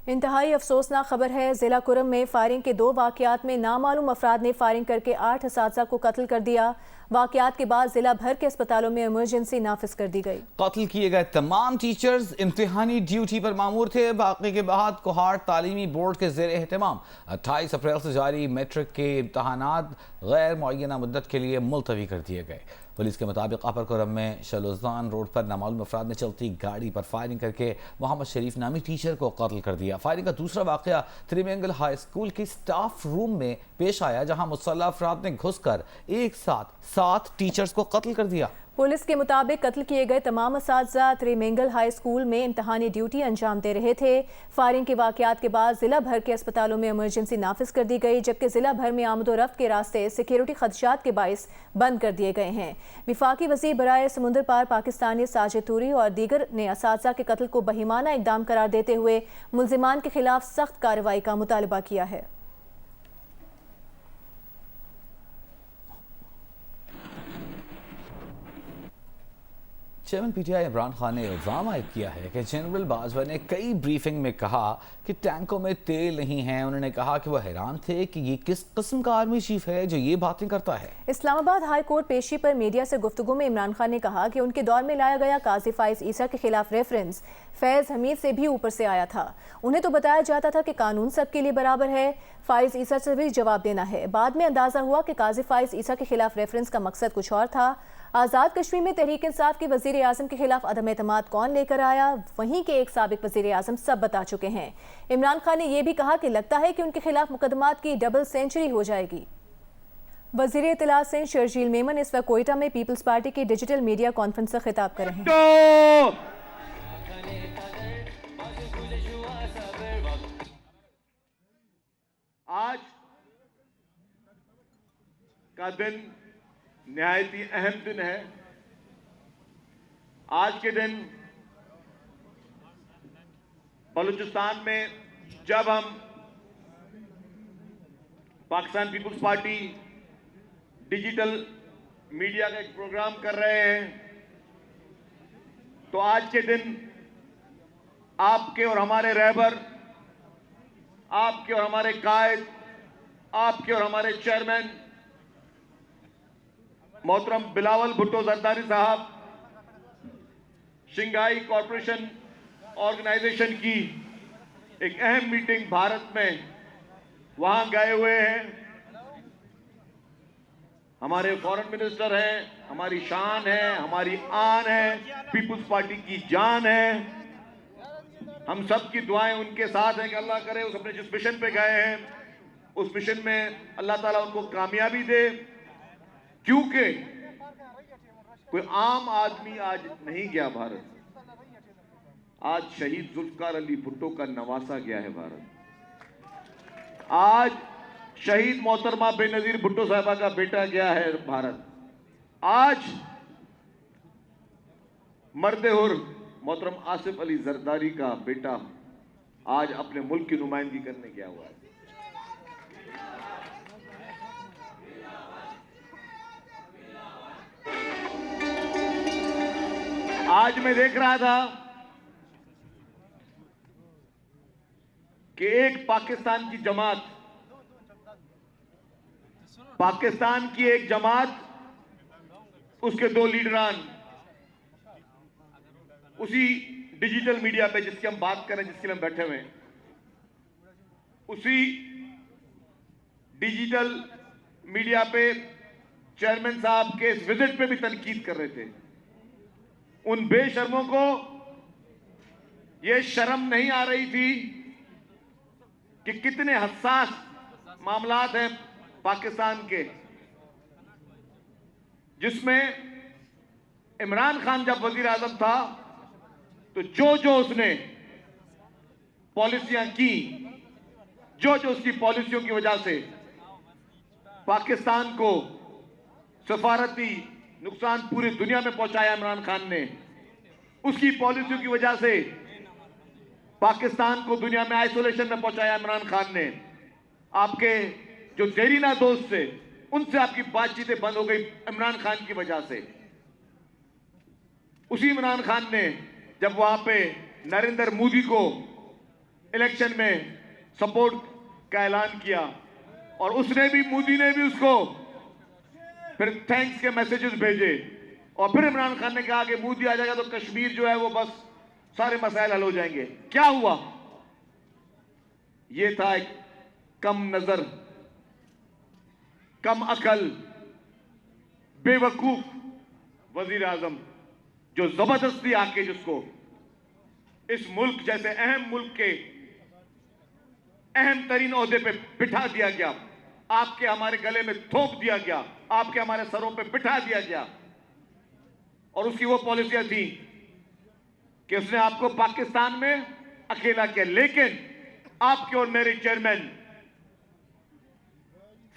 इंतहाई अफसोसनाक खबर है। जिला कुरम में फायरिंग के 2 वाकयात में नामालूम अफराद ने फायरिंग करके 8 असातिज़ा को कत्ल कर दिया। वाकयात के बाद जिला भर के अस्पतालों में इमरजेंसी नाफिज कर दी गई। कत्ल किए गए तमाम टीचर्स इम्तिहानी ड्यूटी पर मामूर थे। वाक़े के बाद कोहाट तालीमी बोर्ड के ज़ेर एहतमाम 28 अप्रैल से जारी मैट्रिक के इम्तहानात गैर मुअय्यना मुद्दत के लिए मुलतवी कर दिए गए। पुलिस के मुताबिक अपर कुरम में शलोज़ान रोड पर नामालूम अफराद ने चलती गाड़ी पर फायरिंग करके मोहम्मद शरीफ नामी टीचर को कत्ल कर दिया। फायरिंग का दूसरा वाक़या त्रिमेंगल हाई स्कूल के स्टाफ रूम में पेश आया, जहां मुसल्लह अफराद ने घुसकर एक साथ 7 टीचर्स को कत्ल कर दिया। पुलिस के मुताबिक कत्ल किए गए तमाम असातिज़ा त्रिमेंगल हाई स्कूल में इम्तहानी ड्यूटी अंजाम दे रहे थे। फायरिंग के वाकयात के बाद जिला भर के अस्पतालों में इमरजेंसी नाफिज कर दी गई, जबकि जिला भर में आमदोरफ्त के रास्ते सिक्योरिटी खदशात के बाइस बंद कर दिए गए हैं। विफाकी वज़ीर बराए समुंदर पार पाकिस्तानी साजिद तूरी और दीगर ने असातिज़ा के कत्ल को बहिमाना इक़दाम करार देते हुए मुल्ज़िमान के खिलाफ सख्त कार्रवाई का मुतालबा किया है। चेयरमैन पीटीआई इमरान खान ने इल्ज़ाम आयद किया है कि जनरल बाजवा ने कई ब्रीफिंग में कहा कि टैंकों में तेल नहीं है। उन्होंने कहा कि वह हैरान थे कि ये किस किस्म का आर्मी चीफ है जो ये बातें करता है। इस्लामाबाद हाई कोर्ट पेशी पर मीडिया से गुफ्तगू में इमरान खान ने कहा कि उनके दौर में लाया गया काजी फाइज ईसा के खिलाफ रेफरेंस फैज़ हमीद से भी ऊपर से आया था। उन्हें तो बताया जाता था कि कानून सबके लिए बराबर है, फाइज ईसा से भी जवाब देना है। बाद में अंदाजा हुआ कि काजी फाइज ईसा के खिलाफ रेफरेंस का मकसद कुछ और था। आज़ाद कश्मीर में तहरीक इंसाफ के वज़ीर आज़म के खिलाफ अदम एतमाद कौन लेकर आया, वहीं के एक साबिक वज़ीर आज़म सब बता चुके हैं। इमरान खान ने यह भी कहा कि लगता है कि उनके खिलाफ मुकदमात की डबल सेंचुरी हो जाएगी। वज़ीर इत्तलात सिंध शर्जील मेमन इस वक्त कोयटा में पीपल्स पार्टी की डिजिटल मीडिया कॉन्फ्रेंस से खिताब कर रहे हैं। आज का दिन निहायत ही अहम दिन है। आज के दिन बलूचिस्तान में जब हम पाकिस्तान पीपुल्स पार्टी डिजिटल मीडिया का एक प्रोग्राम कर रहे हैं, तो आज के दिन आपके और हमारे रहबर, आपके और हमारे कायद, आपके और हमारे चेयरमैन मोहतरम बिलावल भुट्टो जरदारी साहब शंघाई कॉरपोरेशन ऑर्गेनाइजेशन की एक अहम मीटिंग भारत में वहां गए हुए हैं। हमारे फॉरेन मिनिस्टर हैं, हमारी शान है, हमारी आन है, पीपुल्स पार्टी की जान है। हम सब की दुआएं उनके साथ हैं कि अल्लाह करे उस अपने जिस मिशन पे गए हैं उस मिशन में अल्लाह ताला उनको कामयाबी दे, क्योंकि कोई आम आदमी आज नहीं गया भारत। आज शहीद जुल्फकार अली भुट्टो का नवासा गया है भारत। आज शहीद मोहतरमा बेनजीर भुट्टो साहबा का बेटा गया है भारत। आज मर्द-ए-हुर मोहतरम आसिफ अली जरदारी का बेटा आज अपने मुल्क की नुमाइंदगी करने गया हुआ है। आज मैं देख रहा था कि एक पाकिस्तान की जमात, पाकिस्तान की एक जमात, उसके 2 लीडरान उसी डिजिटल मीडिया पे जिसकी हम बात करें, जिसके लिए हम बैठे हुए हैं, उसी डिजिटल मीडिया पे चेयरमैन साहब के इस विजिट पे भी तनकीद कर रहे थे। उन बेशर्मों को यह शर्म नहीं आ रही थी कि कितने हसास मामलात हैं पाकिस्तान के, जिसमें इमरान खान जब वजीर आजम था तो जो उसने पॉलिसियां की, जो उसकी पॉलिसियों की वजह से पाकिस्तान को सफारती नुकसान पूरी दुनिया में पहुंचाया इमरान खान ने, उसकी पॉलिसियों की वजह से पाकिस्तान को दुनिया में आइसोलेशन में पहुंचाया इमरान खान ने। आपके जो जहरीला दोस्त थे उनसे आपकी बातचीतें बंद हो गई इमरान खान की वजह से। उसी इमरान खान ने जब वहां पे नरेंद्र मोदी को इलेक्शन में सपोर्ट का ऐलान किया और उसने भी, मोदी ने भी उसको फिर थैंक्स के मैसेजेस भेजे और फिर इमरान खान ने कहा कि मोदी आ जाएगा तो कश्मीर जो है वो बस सारे मसाइल हल हो जाएंगे। क्या हुआ? ये था एक कम नजर, कम अकल, बेवकूफ वजीर आजम जो जबरदस्ती आके जिसको इस मुल्क जैसे अहम मुल्क के अहम तरीन ओहदे पे बिठा दिया गया, आपके हमारे गले में थोप दिया गया, आपके हमारे सरों पे बिठा दिया गया। और उसकी वो पॉलिसियां थी कि उसने आपको पाकिस्तान में अकेला किया, लेकिन आपके और मेरे चेयरमैन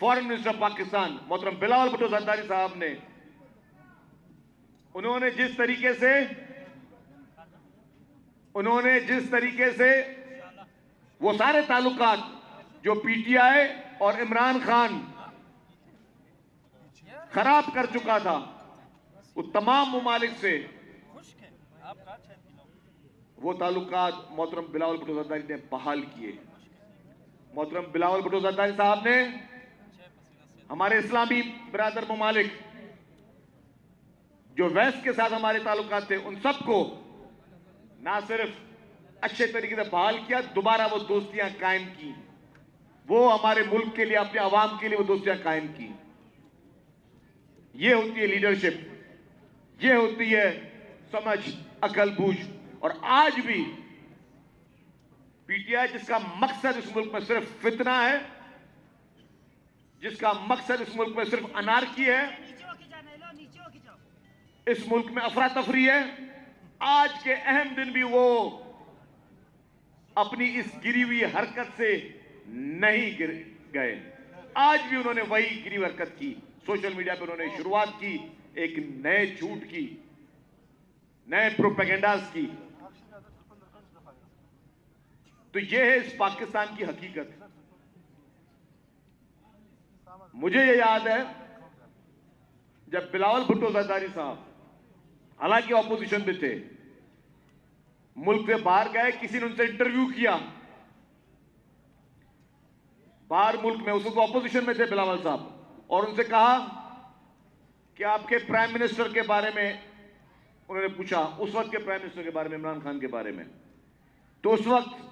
फॉरेन मिनिस्टर पाकिस्तान मोहतरम बिलावल भुट्टो जरदारी साहब ने, उन्होंने जिस तरीके से वो सारे ताल्लुकात जो पीटीआई और इमरान खान खराब कर चुका था, वो तमाम ममालिक से वो ताल्लुकात मोहतरम बिलावल भुट्टो जरदारी ने बहाल किए। मोहतरम बिलावल भुट्टो जरदारी साहब ने हमारे इस्लामी बिरादर ममालिक जो वेस्ट के साथ हमारे ताल्लुकात थे, उन सबको ना सिर्फ अच्छे तरीके से बहाल किया, दोबारा वो दोस्तियां कायम की, वो हमारे मुल्क के लिए, अपने अवाम के लिए वो दोस्तियां कायम की। ये होती है लीडरशिप, ये होती है समझ, अकल, बूझ। और आज भी पीटीआई जिसका मकसद इस मुल्क में सिर्फ फितना है, जिसका मकसद इस मुल्क में सिर्फ अनारकी है, इस मुल्क में अफरा तफरी है, आज के अहम दिन भी वो अपनी इस गिरी हुई हरकत से नहीं गिर गए। आज भी उन्होंने वही गिरी हुई हरकत की। सोशल मीडिया पर उन्होंने शुरुआत की एक नए झूठ की, नए प्रोपेगेंडास की। तो यह है इस पाकिस्तान की हकीकत। मुझे यह याद है जब बिलावल भुट्टो जरदारी साहब, हालांकि ऑपोजिशन में थे, मुल्क से बाहर गए, किसी ने उनसे इंटरव्यू किया बाहर मुल्क में, उसको ऑपोजिशन में थे बिलावल साहब, और उनसे कहा कि आपके प्राइम मिनिस्टर के बारे में, उन्होंने पूछा उस वक्त के प्राइम मिनिस्टर के बारे में, इमरान खान के बारे में। तो उस वक्त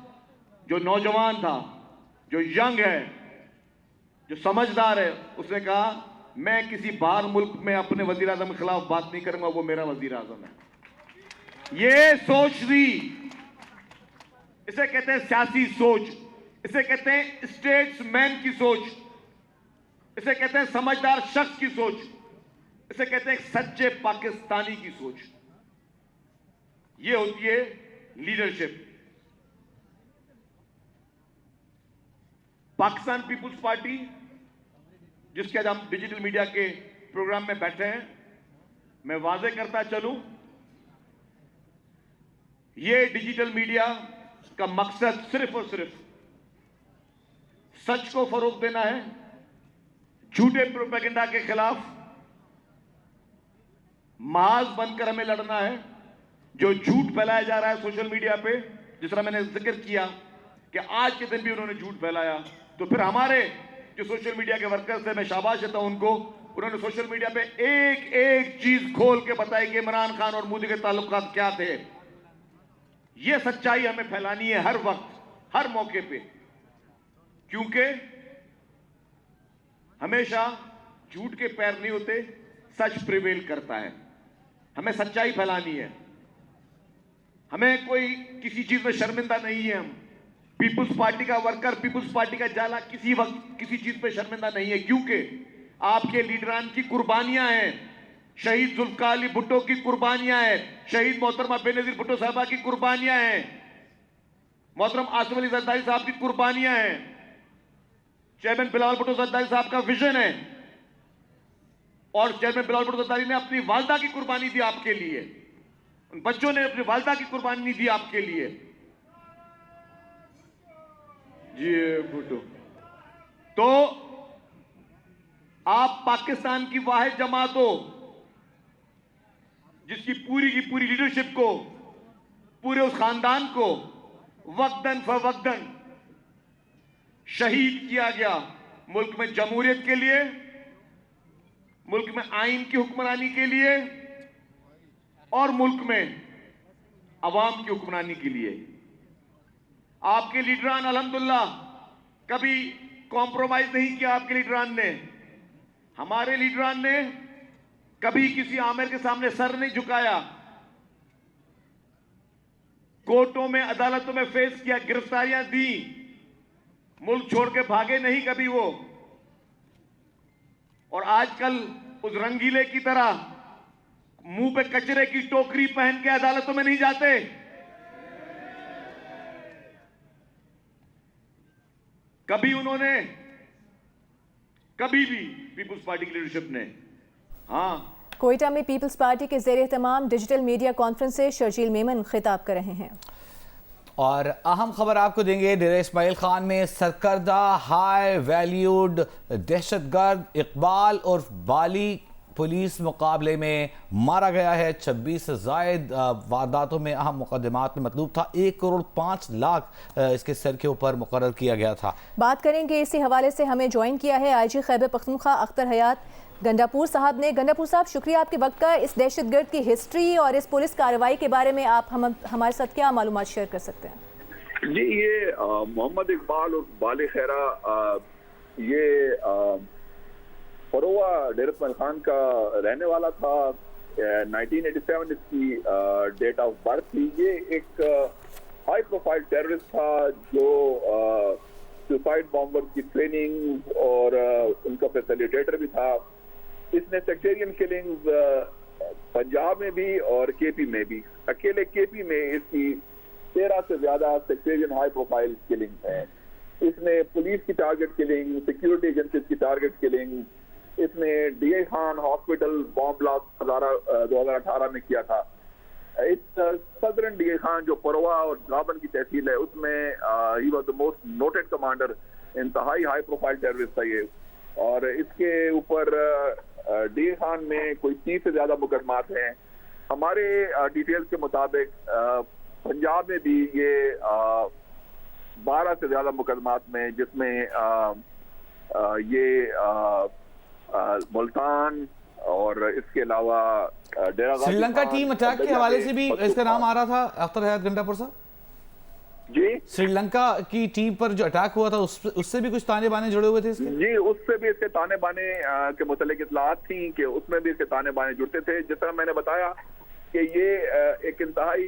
जो नौजवान था, जो यंग है, जो समझदार है, उसने कहा मैं किसी बाहर मुल्क में अपने वजीर आजम के खिलाफ बात नहीं करूंगा, वो मेरा वजीर आजम है। ये सोच थी, इसे कहते हैं सियासी सोच, इसे कहते हैं स्टेट्समैन की सोच, इसे कहते हैं समझदार शख्स की सोच, इसे कहते हैं सच्चे पाकिस्तानी की सोच। ये होती है लीडरशिप। पाकिस्तान पीपुल्स पार्टी, जिसके आज हम डिजिटल मीडिया के प्रोग्राम में बैठे हैं, मैं वाजे करता चलूं, ये डिजिटल मीडिया का मकसद सिर्फ और सिर्फ सच को फरोग देना है, झूठे प्रोपेगेंडा के खिलाफ महाज बनकर हमें लड़ना है। जो झूठ फैलाया जा रहा है सोशल मीडिया पे, जिस तरह मैंने जिक्र किया कि आज के दिन भी उन्होंने झूठ फैलाया, तो फिर हमारे जो सोशल मीडिया के वर्कर्स थे, मैं शाबाश देता हूं उनको, उन्होंने सोशल मीडिया पे एक एक चीज खोल के बताई कि इमरान खान और मोदी के ताल्लुकात क्या थे। यह सच्चाई हमें फैलानी है हर वक्त, हर मौके पे, क्योंकि हमेशा झूठ के पैर नहीं होते, सच प्रिवेल करता है। हमें सच्चाई फैलानी है, हमें कोई किसी चीज में शर्मिंदा नहीं है। हम पीपुल्स पार्टी का वर्कर, पीपुल्स पार्टी का जाला किसी वक्त किसी चीज पे शर्मिंदा नहीं है, क्योंकि आपके लीडरान की कुर्बानियां हैं, शहीद जुल्फकार अली भुट्टो की कुर्बानियां हैं, शहीद मोहतरमा बेनजीर भुट्टो साहबा की कुर्बानियां हैं, मोहतरम आसिफ अली जरदारी साहब की कुर्बानियां हैं, चेयरमैन बिलावल भुट्टो जरदारी साहब का विजन है, और चेयरमैन बिलावल भुट्टो जरदारी ने अपनी वालदा की कुर्बानी दी आपके लिए, उन बच्चों ने अपनी वालदा की कुर्बानी दी आपके लिए। जी भुट्टो, तो आप पाकिस्तान की वाहिद जमात हो जिसकी पूरी की पूरी लीडरशिप को, पूरे उस खानदान को वक्तन फवक्तन शहीद किया गया। मुल्क में जमहूरियत के लिए, मुल्क में आइन की हुक्मरानी के लिए और मुल्क में अवाम की हुक्मरानी के लिए। आपके लीडरान अल्हम्दुलिल्लाह कभी कॉम्प्रोमाइज नहीं किया। आपके लीडरान ने, हमारे लीडरान ने कभी किसी आमिर के सामने सर नहीं झुकाया। कोर्टों में, अदालतों में फेस किया, गिरफ्तारियां दी, मुल्क छोड़ के भागे नहीं कभी वो। और आजकल उस रंगीले की तरह मुंह पे कचरे की टोकरी पहन के अदालतों में नहीं जाते। कभी उन्होंने, कभी भी पीपुल्स पार्टी की लीडरशिप ने, कोयटा में पीपल्स पार्टी के ज़ेर-ए-एहतमाम डिजिटल मीडिया कॉन्फ्रेंस से शर्जील मेमन खिताब कर रहे हैं। और अहम खबर आपको देंगे, डेरा इस्माइल खान में सरकर्दा हाई वैल्यूड दहशतगर्द इकबाल और बाली पुलिस मुकाबले में मारा गया है। 26 से ज़ायद वारदातों में अहम मुकदमात में मतलूब था। 1 करोड़ 5 लाख इसके सर के ऊपर मुकर्रर किया गया था। बात करेंगे इसी हवाले से, हमें ज्वाइन किया है IG खैबर पख्तूनख्वा अख्तर हयात गंडापुर साहब ने। गंडापुर साहब, शुक्रिया आपके वक्त का। इस दहशतगर्द की हिस्ट्री और इस पुलिस कार्रवाई के बारे में आप हमारे साथ क्या मालूमात शेयर कर सकते हैं? जी, ये मोहम्मद इकबाल और बाले खैरा, ये फरोवा डेरा इस्माइल खान का रहने वाला था। 1987 इसकी डेट ऑफ बर्थ थी। ये एक हाई प्रोफाइल टेररिस्ट था जो सुसाइड बॉम्बर की ट्रेनिंग और उनका फैसिलिटेटर भी था। इसने सेक्टेरियन किलिंग्स पंजाब में भी और केपी में भी, अकेले केपी में इसकी 13 से ज्यादा सेक्टेरियन हाई प्रोफाइल किलिंग्स हैं। इसने पुलिस की टारगेट किलिंग, सिक्योरिटी एजेंसीज की टारगेट किलिंग, इसने DI Khan hospital bomb blast 2018 में किया था। इस सदरन DI खान जो परवा और गाबन की तहसील है, उसमें he was the most noted commander. इंतहाई हाई प्रोफाइल टेररिस्ट था ये। और इसके ऊपर DI खान में कोई 30 से ज्यादा मुकदमात हैं। हमारे डिटेल्स के मुताबिक पंजाब में भी ये 12 से ज्यादा मुकदमात में, जिसमें ये मुल्तान और इसके अलावा डेरा श्रीलंका टीम अटैक के हवाले से भी इसका नाम आ रहा था अख्तर हयात गंडापुर साहब जी। श्रीलंका की टीम पर जो अटैक हुआ था उससे भी कुछ ताने बाने जुड़े हुए थे इसके? जी, उससे भी इसके ताने बाने के मुतालिक इत्तलात थी कि उसमें भी इसके ताने बाने जुड़ते थे। जिस तरह मैंने बताया कि ये एक इंतहाई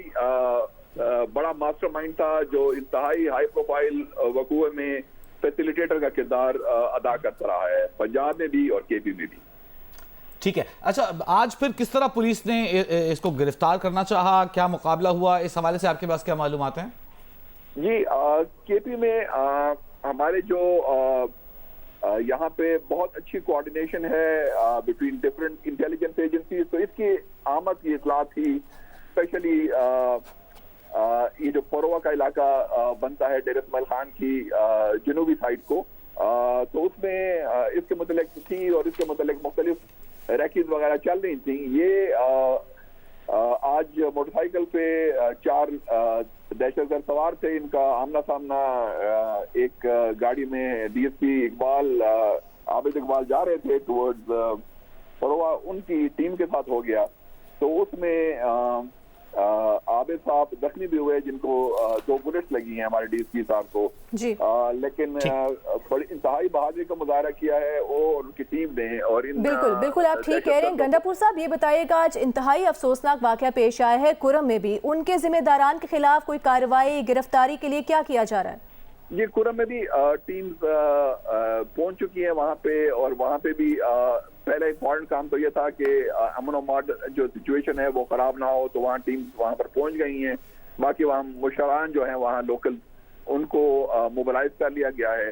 बड़ा मास्टरमाइंड था जो इंतहाई हाई प्रोफाइल वकूए में फैसिलिटेटर का किरदार अदा करता रहा है, पंजाब में भी और केपी में भी। ठीक है, अच्छा, आज फिर किस तरह पुलिस ने इसको गिरफ्तार करना चाहा, क्या मुकाबला हुआ, इस हवाले से आपके पास क्या मालूमात हैं? जी, केपी में हमारे जो यहाँ पे बहुत अच्छी कोऑर्डिनेशन है बिटवीन डिफरेंट इंटेलिजेंस एजेंसीज, तो इसकी आमद की इत्तला थी। स्पेशली ये जो परवा का इलाका बनता है डेरा इस्माइल खान की जनूबी साइड को, तो उसमें इसके मुतल्लिक थी और इसके मुतल्लिक मुख्तलिफ रैकीज वगैरह चल रही थी। ये आज मोटरसाइकिल पे 4 दहशतगर्द सवार थे। इनका आमना सामना एक गाड़ी में DSP इकबाल, आबिद इकबाल जा रहे थे टुवर्ड्स परवा, उनकी टीम के साथ हो गया। तो उसमें आबिद साहब जख्मी भी हुए, जिनको 2 बुलेट्स लगी हैं हमारे DSP साहब को जी। लेकिन बड़ी इंतहाई बहादुरी का मुजाहरा किया है वो उनकी टीम ने। और बिल्कुल आप ठीक कह रहे हैं। गंडापुर साहब, ये बताइएगा, आज इंतहाई अफसोसनाक वाकया पेश आया है कुरम में भी, उनके जिम्मेदारान के खिलाफ कोई कार्रवाई, गिरफ्तारी के लिए क्या किया जा रहा है? ये कुरम में भी टीम्स पहुंच चुकी है वहाँ पे, और वहाँ पे भी पहला इम्पोर्टेंट काम तो ये था कि अमन और जो सिचुएशन है वो खराब ना हो, तो वहाँ टीम्स वहाँ पर पहुंच गई हैं। बाकी वहाँ मुशरान जो हैं वहाँ लोकल, उनको मोबिलाइज कर लिया गया है।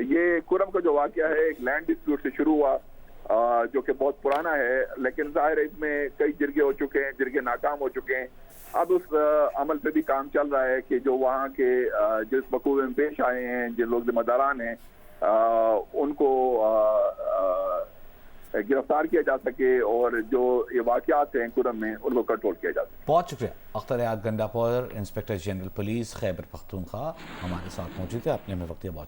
ये कुरम का जो वाकया है एक लैंड डिस्प्यूट से शुरू हुआ, जो कि बहुत पुराना है, लेकिन जाहिर है इसमें कई जिरगे हो चुके हैं, जिरगे नाकाम हो चुके हैं। अब उस अमल पे भी काम चल रहा है कि जो वहाँ के जिस बखूबे में पेश आए हैं, जिन लोग जिम्मेदारान हैं, उनको गिरफ्तार किया जा सके और जो ये वाकयात हैं कुरम में उनको कंट्रोल किया जा सके। बहुत शुक्रिया अख्तर याद Gandapur, inspector general police Khyber Pakhtunkhwa हमारे साथ मौजूद है। अपने में वक्त बहुत शुक्रिया।